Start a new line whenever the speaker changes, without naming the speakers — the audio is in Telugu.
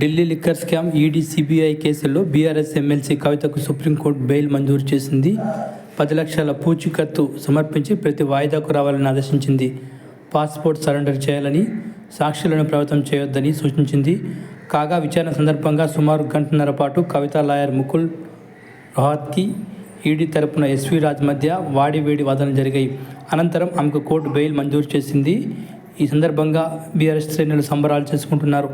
Delhi liquor scam, ED, CBI కేసుల్లో బీఆర్ఎస్ ఎమ్మెల్సీ కవితకు సుప్రీంకోర్టు బెయిల్ మంజూరు చేసింది. 10 లక్షల పూచీకత్తు సమర్పించి ప్రతి వాయిదాకు రావాలని ఆదేశించింది. పాస్పోర్ట్ సరెండర్ చేయాలని, సాక్షులను ప్రభావితం చేయొద్దని సూచించింది. కాగా విచారణ సందర్భంగా సుమారు గంటన్నర పాటు కవిత లాయర్ ముకుల్ రోహత్గి, ఈడీ తరపున ఎస్వీ రాజ్ మధ్య వాడివేడి వాదనలు జరిగాయి. అనంతరం ఆమెకు కోర్టు బెయిల్ మంజూరు చేసింది. ఈ సందర్భంగా బీఆర్ఎస్ శ్రేణులు సంబరాలు చేసుకుంటున్నారు.